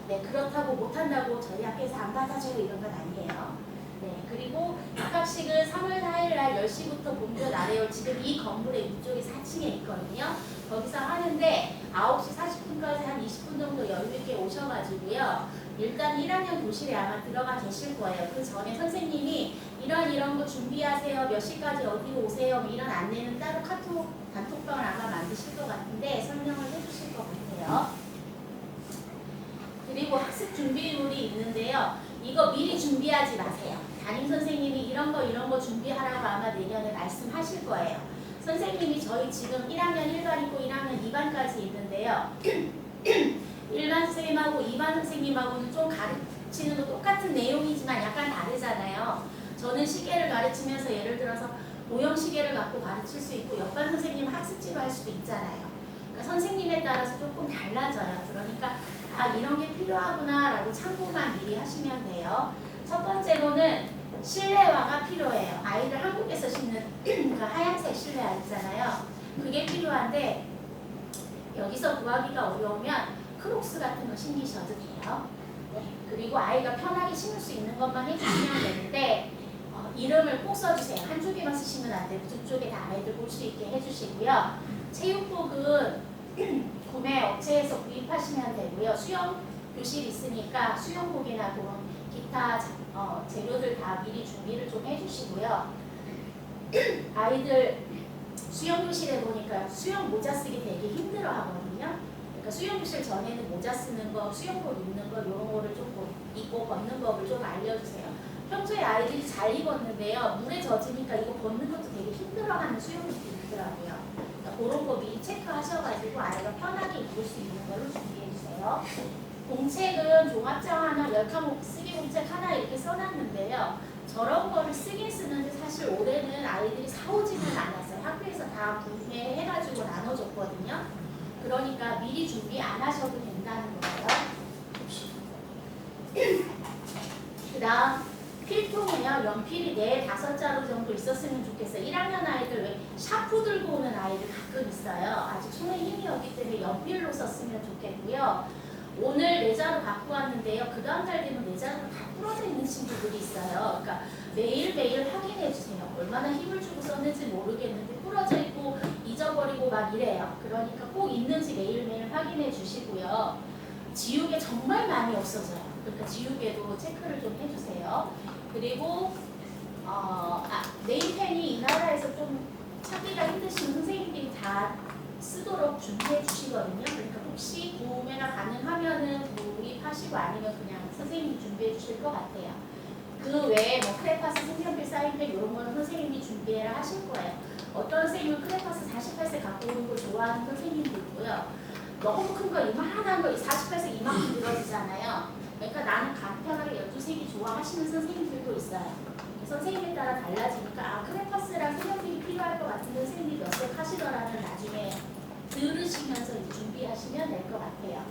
네, 그렇다고 못한다고 저희 학교에서 안 받아줘요 이런 건 아니에요. 네, 그리고 입학식은 3월 4일 날 10시부터 본교 나래요. 지금 이 건물의 위쪽에 4층에 있거든요. 거기서 하는데 9시 40분까지 한 20분 정도 여유 있게 오셔가지고요. 일단 1학년 교실에 아마 들어가 계실 거예요. 그 전에 선생님이 이런 거 준비하세요. 몇 시까지 어디로 오세요. 뭐 이런 안내는 따로 카톡, 단톡방을 아마 만드실 것 같은데 설명을 해주실 것 같아요. 그리고 학습 준비물이 있는데요. 이거 미리 준비하지 마세요. 담임 선생님이 이런 거 준비하라고 아마 내년에 말씀하실 거예요. 선생님이 저희 지금 1학년 1반 있고 1학년 2반까지 있는데요. 1반 선생님하고 2반 선생님하고는 좀 가르치는 거 똑같은 내용이지만 약간 다르잖아요. 저는 시계를 가르치면서 예를 들어서 모형 시계를 갖고 가르칠 수 있고 옆반 선생님은 학습지로 할 수도 있잖아요. 그러니까 선생님에 따라서 조금 달라져요. 그러니까 아 이런 게 필요하구나 라고 참고만 미리 하시면 돼요. 첫 번째로는 실내화가 필요해요. 아이들 한국에서 신는 그 하얀색 실내화 있잖아요. 그게 필요한데 여기서 구하기가 어려우면 크록스 같은 거 신기셔도 돼요. 네. 그리고 아이가 편하게 신을 수 있는 것만 해주시면 되는데 이름을 꼭 써주세요. 한쪽에만 쓰시면 안 되고 두 쪽에 다 아이들 볼 수 있게 해주시고요. 체육복은 구매 업체에서 구입하시면 되고요. 수영 교실 있으니까 수영복이나 그런 기타 재료들 다 미리 준비를 좀 해주시고요. 아이들 수영 교실에 보니까 수영 모자 쓰기 되게 힘들어 하거든요. 그러니까 수영 교실 전에는 모자 쓰는 거, 수영복 입는 거 이런 거를 조금 입고 걷는 법을 좀 알려주세요. 평소에 아이들이 잘 입었는데요. 물에 젖으니까 이거 벗는 것도 되게 힘들어하는 수영복이 있더라고요. 그러니까 그런 거 미리 체크하셔가지고 아이가 편하게 입을 수 있는 걸로 준비해주세요. 공책은 종합장 하나, 10과목 쓰기 공책 하나 이렇게 써놨는데요. 저런 거를 쓰긴 쓰는데 사실 올해는 아이들이 사오지는 않았어요. 학교에서 다 구매해가지고 나눠줬거든요. 그러니까 미리 준비 안 하셔도 된다는 거예요. 그 다음 필통은요. 연필이 4, 5자루 정도 있었으면 좋겠어요. 1학년 아이들 왜 샤프 들고 오는 아이들 가끔 있어요. 아직 손에 힘이 없기 때문에 연필로 썼으면 좋겠고요. 오늘 4자루 갖고 왔는데요. 그 다음날 되면 4자루가 다 부러져 있는 친구들이 있어요. 그러니까 매일매일 확인해 주세요. 얼마나 힘을 주고 썼는지 모르겠는데 부러져 있고 잊어버리고 막 이래요. 그러니까 꼭 있는지 매일매일 확인해 주시고요. 지우개 정말 많이 없어져요. 그러니까 지우개도 체크를 좀 해주세요. 그리고 네임펜이 이 나라에서 좀 찾기가 힘드신 선생님들이 다 쓰도록 준비해 주시거든요. 그러니까 혹시 구매가 가능하면은 구입하시고 아니면 그냥 선생님이 준비해 주실 것 같아요. 그 외에 뭐 크레파스, 색연필, 사인펜 이런 거는 선생님이 준비를 하실 거예요. 어떤 선생님은 크레파스 48색 갖고 오는 걸 좋아하는 선생님도 있고요. 너무 큰 거 이만한 거 48색 이만큼 들어지잖아요. 그러니까 나는 간편하게 12색이 좋아하시는 선생님들도 있어요. 선생님에 따라 달라지니까 크레파스랑 색연필이 필요할 것 같은 선생님이 몇 색 하시더라는 나중에 들으시면서 이제 준비하시면 될 것 같아요.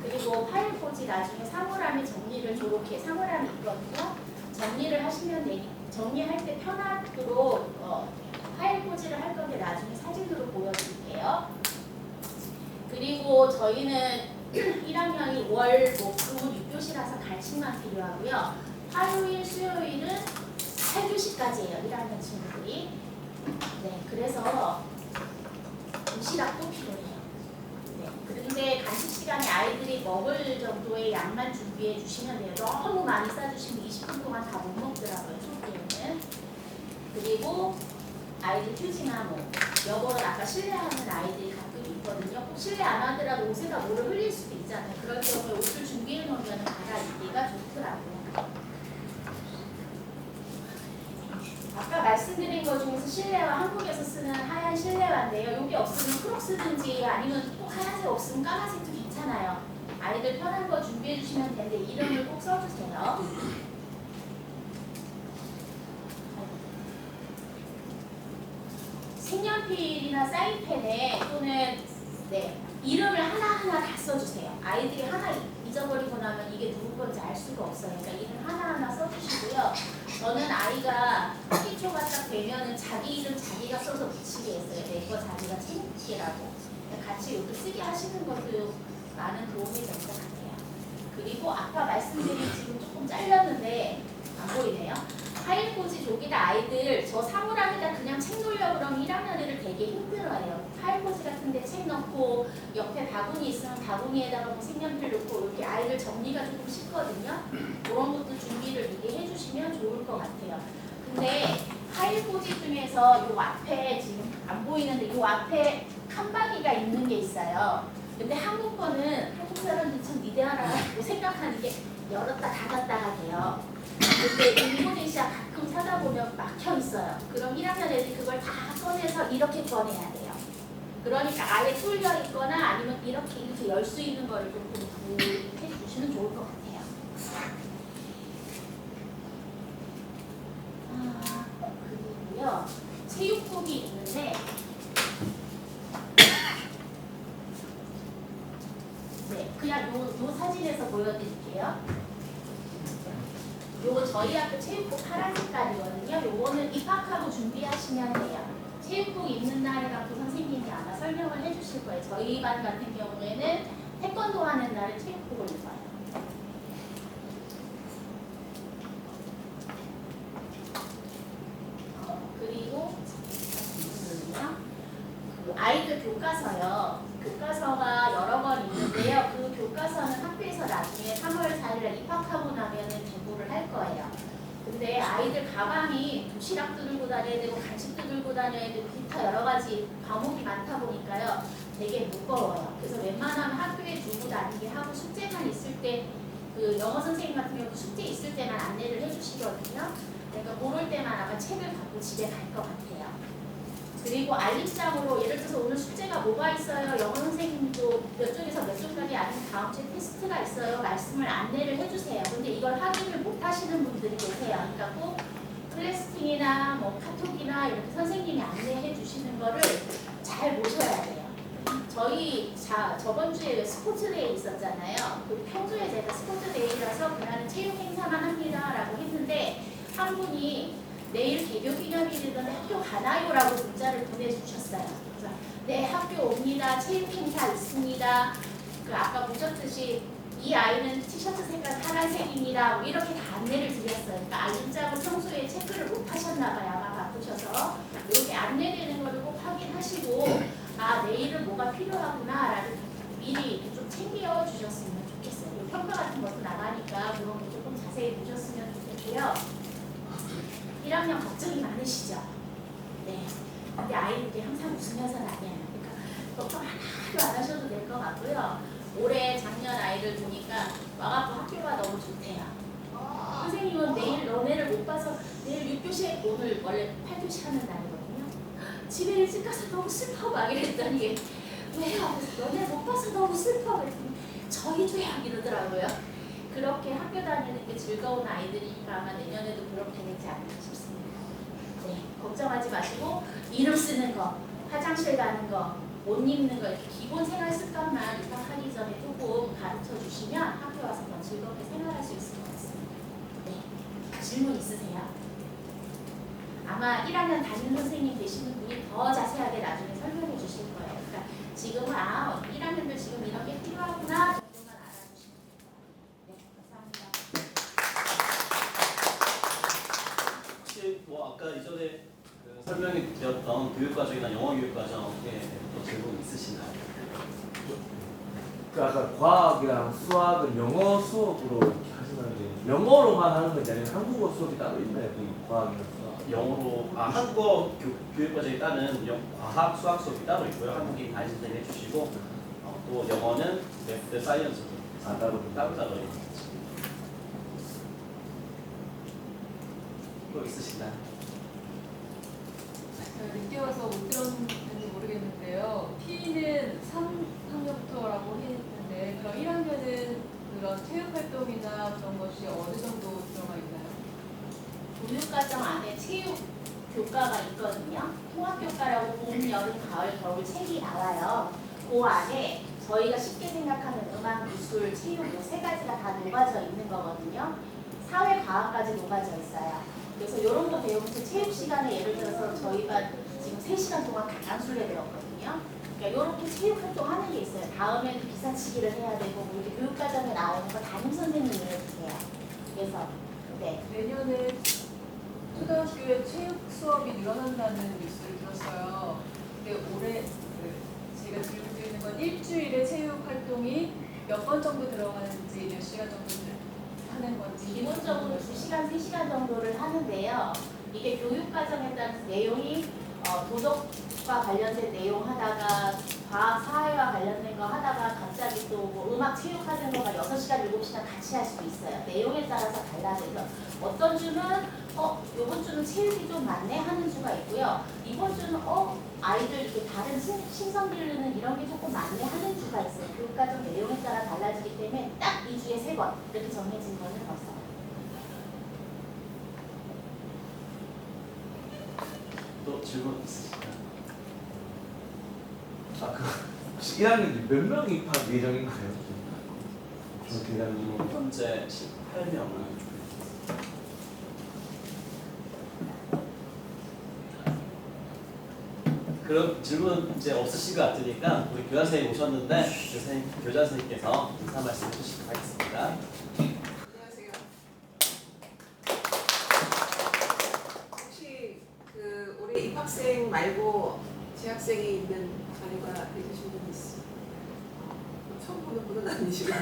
그리고 파일 포지 나중에 사물함에 정리를 저렇게 사물함이 있거든요. 정리를 하시면 되니 정리할 때 편하도록 파일 포지를 할 건데 나중에 사진으로 보여드릴게요. 그리고 저희는 1학년이 월, 목, 금, 6교시라서 갈침만 필요하고요. 화요일, 수요일은 8교시까지예요. 1학년 친구들이. 네, 그래서 도시락도 필요해요. 네, 그런데 간식 시간에 아이들이 먹을 정도의 양만 준비해 주시면 돼요. 너무 많이 싸주시면 20분 동안 다 못 먹더라고요. 초기에는. 그리고 아이들 휴지나 뭐 여벌은 아까 실내하는 아이들이 가끔 있거든요. 꼭 실내 안 하더라도 옷에다 뭐를 흘릴 수도 있잖아요. 그럴 경우에 옷을 준비해 놓으면 갈아입기가 좋더라고요. 영어에서 실내화, 한국에서 쓰는 하얀 실내화인데요. 여기 없으면 크록스든지 아니면 꼭 하얀색 없으면 까만색도 괜찮아요. 아이들 편한 거 준비해 주시면 되는데 이름을 꼭 써주세요. 색연필이나 사인펜에 또는 이름을 하나하나 다 써주세요. 아이들이 하나 잊어버리고 나면 이게 누구 건지 알 수가 없어요. 그러니까 이름 하나하나 써주시고요. 저는 아이가 기초가 딱 되면은 자기 이름 자기가 써서 붙이게 했어요. 내 거 자기가 챙기라고. 같이 이렇게 쓰게 하시는 것도 많은 도움이 될 것 같아요. 그리고 아까 말씀드린 지금 조금 잘렸는데 안 보이네요. 파일꽂이 저기다 아이들 저 사물함에다 그냥 책 놓으려고 그러면 1학년 애들 되게 힘들어해요. 파일꽂이 같은데 책 넣고 옆에 바구니 있으면 바구니에다가 뭐 색연필 넣고 이렇게 아이들 정리가 조금 쉽거든요. 그런 것도 준비를 미리 해주시면 좋을 것 같아요. 근데 파일꽂이 중에서 요 앞에 지금 안 보이는데 요 앞에 칸막이가 있는 게 있어요. 근데 한국 거는 한국 사람들 참 위대하라고 생각하는 게 열었다 닫았다가 돼요. 근데 인도네시아 가끔 찾아보면 막혀 있어요. 그럼 1학년 애들이 그걸 다 꺼내서 이렇게 꺼내야 돼요. 그러니까 아예 뚫려 있거나 아니면 이렇게 열 수 있는 거를 좀 해주시면 좋을 것 같아요. 그리고요, 체육복이 있는데 그냥 요 사진에서 보여드릴게요. 요거 저희 학교 체육복 파란 색깔이거든요. 요거는 입학하고 준비하시면 돼요. 체육복 입는 날을 갖고 선생님이 아마 설명을 해주실 거예요. 저희 반 같은 경우에는 태권도 하는 날은 체육복을 입어요. 그리고 그 아이들 교과서요. 교과서가 여러 권 있는데요. 그 교과서는 학교에서 나중에 3월 4일에 입학하고 나면은 제보를 할 거예요. 근데 아이들 가방이 도시락도 들고 다녀야 되고 간식도 들고 다녀야 되고 기타 여러 가지 과목이 많다 보니까요. 되게 무거워요. 그래서 웬만하면 학교에 두고 다니게 하고 숙제만 있을 때 그 영어 선생님 같은 경우도 숙제 있을 때만 안내를 해주시거든요. 그러니까 그럴 때만 아마 책을 갖고 집에 갈 것 같아요. 그리고 알림장으로 예를 들어서 오늘 숙제가 뭐가 있어요. 영어 선생님도 몇 쪽에서 몇 쪽까지 아니면 다음 주에 테스트가 있어요. 말씀을 안내를 해주세요. 근데 이걸 확인을 못 하시는 분들이 계세요. 그러니까 꼭 클래스팅이나 뭐 카톡이나 이렇게 선생님이 안내해 주시는 거를 잘 보셔야 돼요. 저희 저번 주에 스포츠데이 있었잖아요. 그 평소에 제가 스포츠데이라서 그날은 체육 행사만 합니다 라고 했는데 한 분이 내일 개교 기념일이던데 학교 가나요? 라고 문자를 보내주셨어요. 그래서 네, 학교 옵니다. 체육 행사 있습니다. 그 아까 보셨듯이 이 아이는 티셔츠 색깔 파란색입니다. 뭐 이렇게 다 안내를 드렸어요. 그러니까 알림장을 평소에 체크를 못 하셨나봐요. 아마 바쁘셔서 이렇게 안내되는 거를 꼭 확인하시고 아 내일은 뭐가 필요하구나 라는 미리 좀 챙겨 주셨으면 좋겠어요. 평가 같은 것도 나가니까 그런 거 조금 자세히 보셨으면 좋겠고요. 1학년 걱정이 많으시죠? 네. 근데 아이들이 항상 웃으면서는 아니에요. 그러니까 걱정 하나도 안 하셔도 될 것 같고요. 올해 작년 아이를 보니까 와갖고 학교가 너무 좋대요. 선생님은 내일 너네를 못 봐서 내일 6교시 오늘 원래 8교시 하는 날이거든요. 집에 일찍 가서 너무 슬퍼 막 이랬더니 왜요? 너네 못 봐서 너무 슬퍼 그랬더니 저희도요 이러더라고요. 그렇게 학교 다니는 게 즐거운 아이들이니까 아마 내년에도 그렇게 되지 않을까 싶습니다. 네, 걱정하지 마시고 이름 쓰는 거, 화장실 가는 거, 옷 입는 거 이렇게 기본 생활 습관만 입학하기 전에 조금 가르쳐 주시면 학교 와서 더 즐겁게 생활할 수 있을 것 같습니다. 네, 질문 있으세요? 아마 1학년 담임 선생님 되시는 분이 더 자세하게 나중에 설명해 주실 거예요. 그러니까 지금은 1학년들 지금 이런 게 필요하구나 정도만 알아주시면 돼요. 네, 감사합니다. 혹시 뭐 아까 이전에 그 설명해 드렸던 교육과정이나 영어 교육과정에 또 질문 있으신가요? 그 아까 과학이랑 수학은 영어 수업으로 이렇게 하시는데 영어로만 하는 건지 아니면 한국어 수업이 따로 있나요? 그 과학이랑 수학? 영어로 한국어 교육과정에 따른 과학, 수학 수업이 따로 있고요. 한국인 담임 선생님 해주시고 또 영어는 매스, 사이언스로 따로 있는 거죠. 또 있으신가요? 제가 늦게 와서 못 들었는지 모르겠는데요. T는 3학년부터라고 했는데 그럼 1학년은 그런 체육활동이나 그런 것이 어느 정도 들어가 있나요? 교육과정 안에 체육 교과가 있거든요. 통합교과라고 봄, 여름, 가을, 겨울 책이 나와요. 그 안에 저희가 쉽게 생각하는 음악, 미술, 체육 이 세 가지가 다 녹아져 있는 거거든요. 사회과학까지 녹아져 있어요. 그래서 이런 거 배우면서 체육 시간에 예를 들어서 저희가 지금 3시간 동안 강연술래 배웠거든요. 그러니까 이렇게 체육 활동하는 게 있어요. 다음에는 기사치기를 해야 되고 뭐 이렇게 교육과정에 나오는 거 담임 선생님이 해주세요. 그래서 네. 내년에 초등학교에 체육 수업이 늘어난다는 뉴스를 들었어요. 근데 올해 제가 질문 드리는 건 일주일에 체육 활동이 몇 번 정도 들어가는지 몇 시간 정도 하는 건지 기본적으로 2시간, 3시간 정도를 하는데요. 이게 교육과정에 따른 내용이 도덕과 관련된 내용 하다가 과학, 사회와 관련된 거 하다가 갑자기 또 뭐 음악, 체육 하는 거가 6시간, 7시간 같이 할 수도 있어요. 내용에 따라서 달라져서 어떤 주는 이번 주는 체육이 좀 많네 하는 주가 있고요. 이번 주는 아이들 이렇게 다른 신성 기르는 이런 게 조금 많네 하는 주가 있어요. 교육과정 내용에 따라 달라지기 때문에 딱 2주에 3번 이렇게 정해진 거는 없어요. 또 질문 있으실까요? 혹시 1학년이 몇 명 입학 예정인가요? 저 대략 현재 18명을 그럼 질문 이제 없으신 것 같으니까 우리 교장 선생님 오셨는데 교장 선생님께서 인사 말씀 해주시도록 하겠습니다. 안녕하세요. 혹시 그 올해 입학생 말고 재학생이 있는 자녀가 있으신 분 있어요? 처음 보는 분은 아니시고요.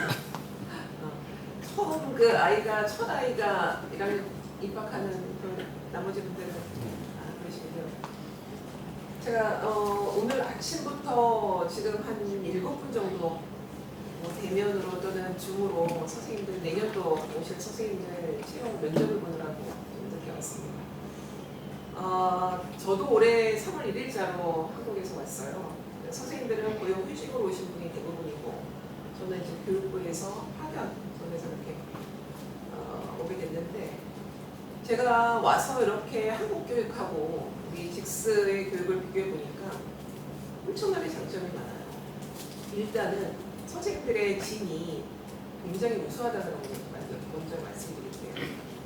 처음 그 아이가 첫 아이가 1학년 입학하는 그 나머지 분들은 그러시고요. 제가 오늘 아침부터 지금 한 7분 정도 대면으로 또는 줌으로 선생님들 내년도 오실 선생님들 채용 면접을 보느라고 좀 늦게 왔습니다. 저도 올해 3월 1일자로 한국에서 왔어요. 선생님들은 고용휴직으로 오신 분이 대부분이고 저는 이제 교육부에서 파견 전에서 이렇게 오게 됐는데 제가 와서 이렇게 한국 교육하고 우리 직스의 교육을 비교해 보니까 엄청나게 장점이 많아요. 일단은 선생님들의 진이 굉장히 우수하다는 걸 먼저 말씀드릴게요.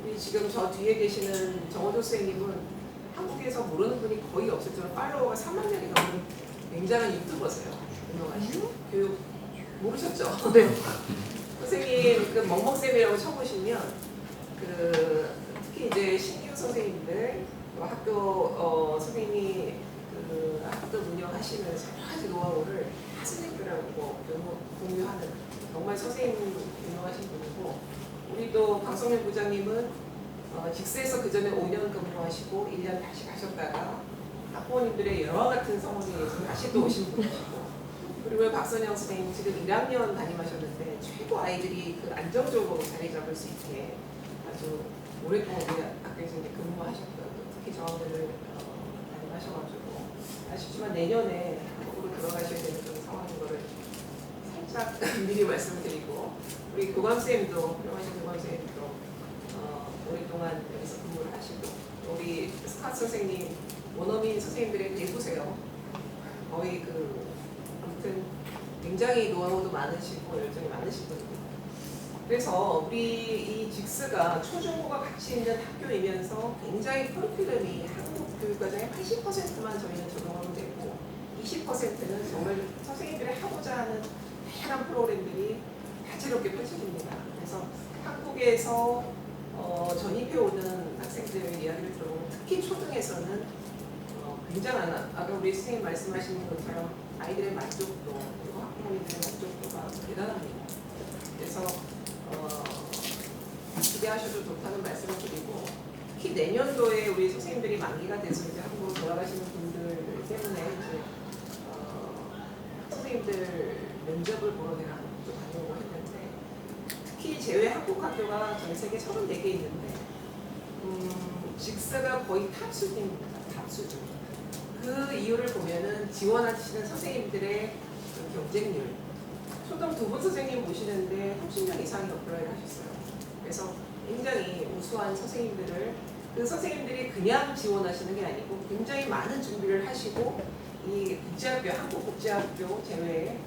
우리 지금 저 뒤에 계시는 정호조 선생님은 한국에서 모르는 분이 거의 없을 정도로 팔로워가 3만 명이 넘는 굉장한 유튜버세요. 유명하신 교육 모르셨죠? 네. 선생님 그 멍멍쌤이라고 쳐보시면 특히 이제 신규 선생님들 학교 선생님이 그 학교 운영하시면서 여러 가지 노하우를 학생들하고 공유하는 정말 선생님 유명하신 분이고 우리도 강성현 부장님은 직스에서 그 전에 5년 근무하시고 1년 다시 가셨다가 학부모님들의 여러 같은 성원에서 다시 또 오신 분이시고 그리고 박선영 선생님 지금 1학년 담임하셨는데 최고 아이들이 그 안정적으로 자리 잡을 수 있게 아주 오랫동안 우리 학교에서 이제 근무하셨던 특히 저학년을 담임하셔가지고 아쉽지만 내년에 한국으로 들어가셔야 되는 그런 상황인 거를 살짝 미리 말씀드리고 우리 교감쌤도 훌륭하신 교감쌤도 오랫동안 여기서 근무를 하시고 우리 스카 선생님 원어민 선생님들의 대부세요. 거의 아무튼 굉장히 노하우도 많으시고 열정이 많으신 분입니다. 그래서 우리 이 직스가 초중고가 같이 있는 학교이면서 굉장히 커리큘럼이 한국 교육과정의 80%만 저희는 적용하면 되고 20%는 정말 선생님들이 하고자 하는 다양한 프로그램들이 다채롭게 펼쳐집니다. 그래서 한국에서 전입해 오는 학생들 이야기를 들어보면 특히 초등에서는 굉장한 아까 우리 선생님 말씀하신 것처럼 아이들의 만족도 그리고 학부모님들의 만족도가 대단합니다. 그래서 기대하셔도 좋다는 말씀을 드리고 특히 내년도에 우리 선생님들이 만기가 돼서 이제 한국으로 돌아가시는 분들 때문에 이제 선생님들 면접을 보러 내가 한국도 다녀오고 했는데 특히 제외 한국 학교가 전 세계 34개 있는데 직스가 거의 탑 수준입니다. 탑 수준. 그 이유를 보면은 지원하시는 선생님들의 그 경쟁률. 초등 2분 선생님 모시는데 30명 이상이 어플라이를 하셨어요. 그래서 굉장히 우수한 선생님들을 그 선생님들이 그냥 지원하시는 게 아니고 굉장히 많은 준비를 하시고 이 국제학교, 한국국제학교 제외에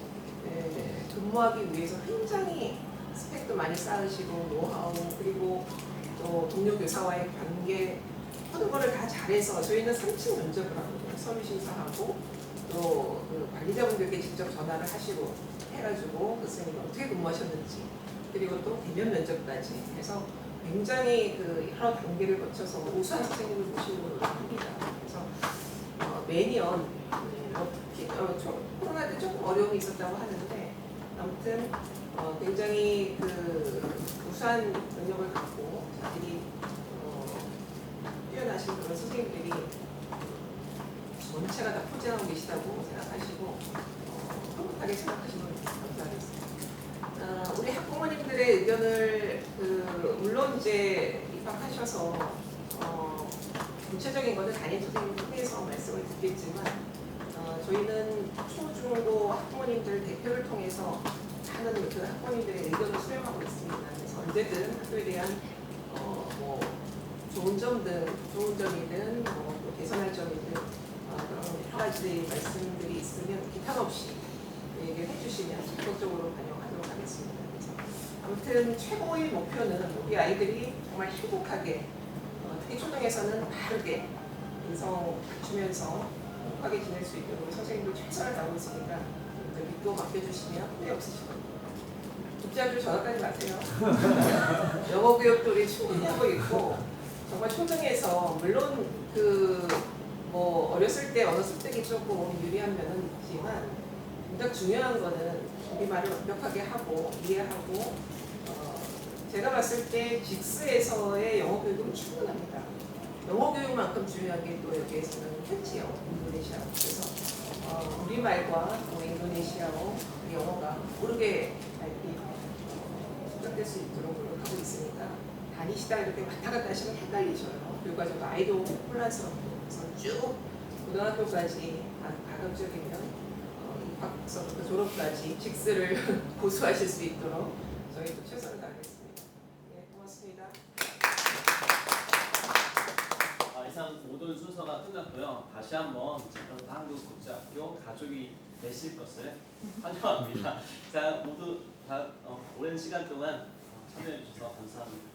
근무하기 위해서 굉장히 스펙도 많이 쌓으시고 노하우 그리고 또 동료 교사와의 관계 모든 거를 다 잘해서 저희는 3층 면접을 하거든요. 서류 심사하고 또 그 관리자분들께 직접 전화를 하시고 해가지고 그 선생님이 어떻게 근무하셨는지 그리고 또 대면 면접까지 해서 굉장히 그 여러 단계를 거쳐서 우수한 선생님을 모시려고 노력합니다. 그래서 매년 코로나 때 조금 어려움이 있었다고 하는데 아무튼 굉장히 그 우수한 능력을 갖고 자들이 뛰어나신 그런 선생님들이 전체가 다 포진하고 계시다고 생각하시고 흐뭇하게 생각하시면 감사하겠습니다. 우리 학부모님들의 의견을 물론 이제 입학하셔서 구체적인 거는 담임 선생님 통해서 말씀을 듣겠지만 저희는 초중고 학부모님들 대표를 통해서 하는 그 학부모님들의 의견을 수렴하고 있습니다. 그래서 언제든 학교에 대한 뭐 좋은 점이든 뭐 개선할 점이든 그런 여러 가지 말씀들이 있으면 기탄 없이 얘기를 해주시면 적극적으로 반영하도록 하겠습니다. 그래서 아무튼 최고의 목표는 우리 아이들이 정말 행복하게 특히 초등에서는 바르게 인성 갖추면서 행복하게 지낼 수 있도록 선생님도 최선을 다하고 있으니까 믿고 맡겨주시면 후회 없으실 겁니다. 국제학교 전화까지 마세요. 영어 교육도 우리 충분히 하고 있고 정말 초등에서 물론 뭐 어렸을 때 언어 습득이 조금 유리한 면은 있지만 굉장히 중요한 거는 우리말을 완벽하게 하고 이해하고 제가 봤을 때 직스에서의 영어 교육은 충분합니다. 영어 교육만큼 중요한 게 또 여기에서는 현지어, 인도네시아. 그래서 우리말과 인도네시아어, 영어가 고르게 습득될 수 있도록 노력하고 있으니까 다니시다 이렇게 왔다 갔다 하시면 헷갈리셔요. 결과적으로 아이도 혼란스럽고 그래서 쭉 고등학교까지 가급적이면 입학서부터 졸업까지 직스를 고수하실 수 있도록 저희도 최선을 다하겠습니다. 네, 고맙습니다. 이상 모든 순서가 끝났고요. 다시 한번 한국국제학교 가족이 되실 것을 환영합니다. 자, 모두 다 오랜 시간 동안 참여해 주셔서 감사합니다.